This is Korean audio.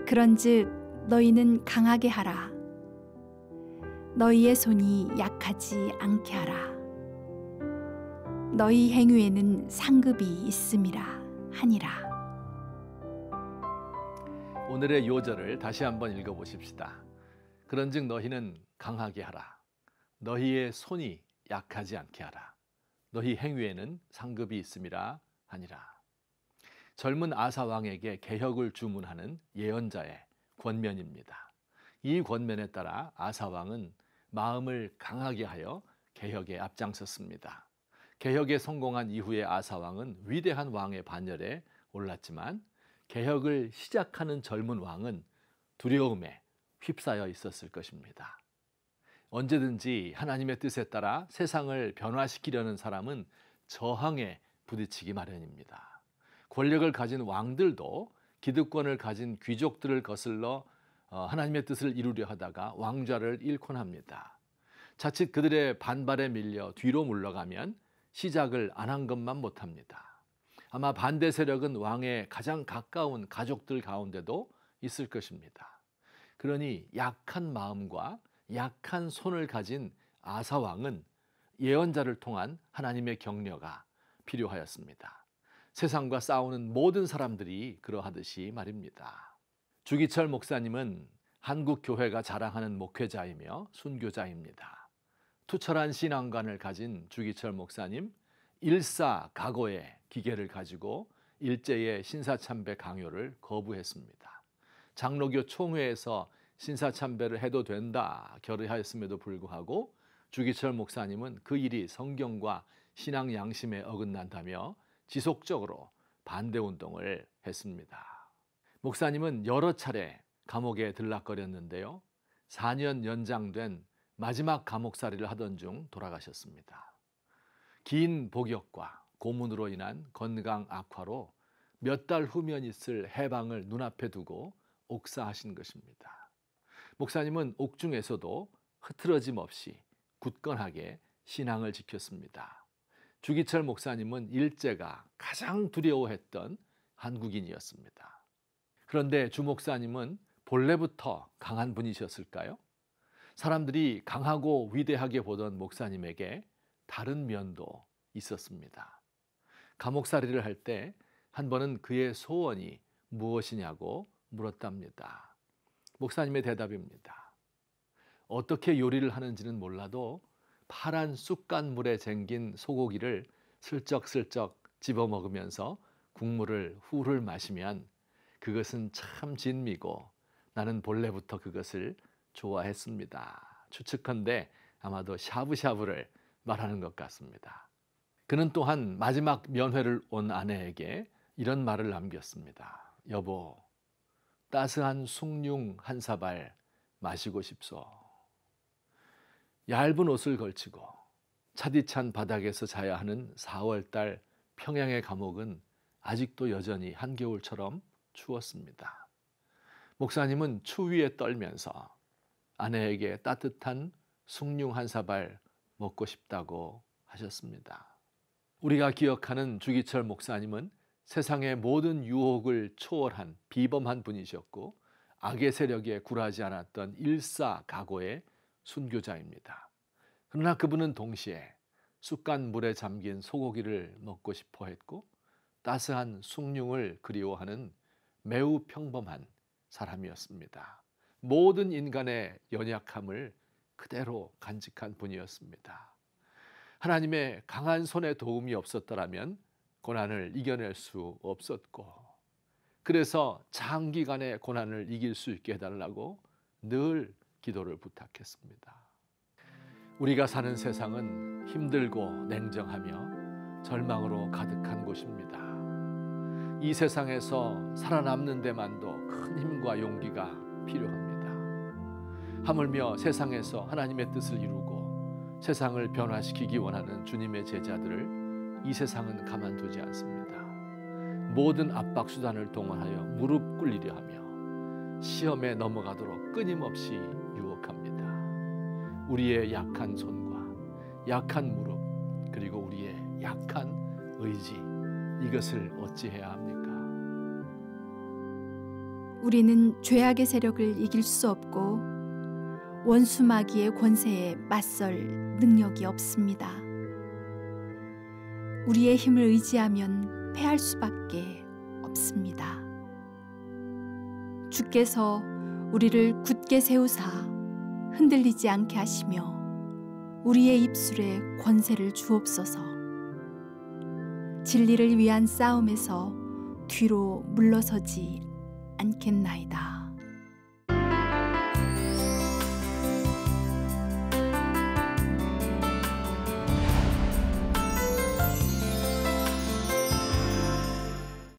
그런즉 너희는 강하게 하라. 너희의 손이 약하지 않게 하라. 너희 행위에는 상급이 있음이라 하니라. 오늘의 요절을 다시 한번 읽어보십시다. 그런즉 너희는 강하게 하라. 너희의 손이 약하지 않게 하라. 너희 행위에는 상급이 있음이라 하니라. 젊은 아사 왕에게 개혁을 주문하는 예언자의 권면입니다. 이 권면에 따라 아사 왕은 마음을 강하게 하여 개혁에 앞장섰습니다. 개혁에 성공한 이후에 아사 왕은 위대한 왕의 반열에 올랐지만 개혁을 시작하는 젊은 왕은 두려움에 휩싸여 있었을 것입니다. 언제든지 하나님의 뜻에 따라 세상을 변화시키려는 사람은 저항에 부딪히기 마련입니다. 권력을 가진 왕들도 기득권을 가진 귀족들을 거슬러 하나님의 뜻을 이루려 하다가 왕좌를 잃곤 합니다. 자칫 그들의 반발에 밀려 뒤로 물러가면 시작을 안 한 것만 못합니다. 아마 반대 세력은 왕의 가장 가까운 가족들 가운데도 있을 것입니다. 그러니 약한 마음과 약한 손을 가진 아사 왕은 예언자를 통한 하나님의 격려가 필요하였습니다. 세상과 싸우는 모든 사람들이 그러하듯이 말입니다. 주기철 목사님은 한국 교회가 자랑하는 목회자이며 순교자입니다. 투철한 신앙관을 가진 주기철 목사님, 일사각오의 기계를 가지고 일제의 신사참배 강요를 거부했습니다. 장로교 총회에서 신사참배를 해도 된다 결의하였음에도 불구하고 주기철 목사님은 그 일이 성경과 신앙 양심에 어긋난다며 지속적으로 반대운동을 했습니다. 목사님은 여러 차례 감옥에 들락거렸는데요. 4년 연장된 마지막 감옥살이를 하던 중 돌아가셨습니다. 긴 복역과 고문으로 인한 건강 악화로 몇 달 후면 있을 해방을 눈앞에 두고 옥사하신 것입니다. 목사님은 옥중에서도 흐트러짐 없이 굳건하게 신앙을 지켰습니다. 주기철 목사님은 일제가 가장 두려워했던 한국인이었습니다. 그런데 주 목사님은 본래부터 강한 분이셨을까요? 사람들이 강하고 위대하게 보던 목사님에게 다른 면도 있었습니다. 감옥살이를 할 때 한 번은 그의 소원이 무엇이냐고 물었답니다. 목사님의 대답입니다. 어떻게 요리를 하는지는 몰라도 파란 쑥간물에 쟁긴 소고기를 슬쩍슬쩍 집어먹으면서 국물을 훌훌 마시면 그것은 참 진미고 나는 본래부터 그것을 좋아했습니다. 추측컨대 아마도 샤브샤브를 말하는 것 같습니다. 그는 또한 마지막 면회를 온 아내에게 이런 말을 남겼습니다. 여보, 따스한 숭늉 한 사발 마시고 싶소. 얇은 옷을 걸치고 차디찬 바닥에서 자야 하는 4월달 평양의 감옥은 아직도 여전히 한겨울처럼 추웠습니다. 목사님은 추위에 떨면서 아내에게 따뜻한 숭늉 한 사발 먹고 싶다고 하셨습니다. 우리가 기억하는 주기철 목사님은 세상의 모든 유혹을 초월한 비범한 분이셨고 악의 세력에 굴하지 않았던 일사각오의 순교자입니다. 그러나 그분은 동시에 쑥간 물에 잠긴 소고기를 먹고 싶어 했고 따스한 숭늉을 그리워하는 매우 평범한 사람이었습니다. 모든 인간의 연약함을 그대로 간직한 분이었습니다. 하나님의 강한 손의 도움이 없었더라면 고난을 이겨낼 수 없었고 그래서 장기간의 고난을 이길 수 있게 해달라고 늘 기도를 부탁했습니다. 우리가 사는 세상은 힘들고 냉정하며 절망으로 가득한 곳입니다. 이 세상에서 살아남는 데만도 큰 힘과 용기가 필요합니다. 하물며 세상에서 하나님의 뜻을 이루고 세상을 변화시키기 원하는 주님의 제자들을 이 세상은 가만두지 않습니다. 모든 압박 수단을 동원하여 무릎 꿇리려 하며 시험에 넘어가도록 끊임없이 유혹합니다. 우리의 약한 손과 약한 무릎 그리고 우리의 약한 의지 이것을 어찌해야 합니까? 우리는 죄악의 세력을 이길 수 없고 원수 마귀의 권세에 맞설 능력이 없습니다. 우리의 힘을 의지하면 패할 수밖에 없습니다. 주께서 우리를 굳게 세우사 흔들리지 않게 하시며 우리의 입술에 권세를 주옵소서. 진리를 위한 싸움에서 뒤로 물러서지 않겠나이다.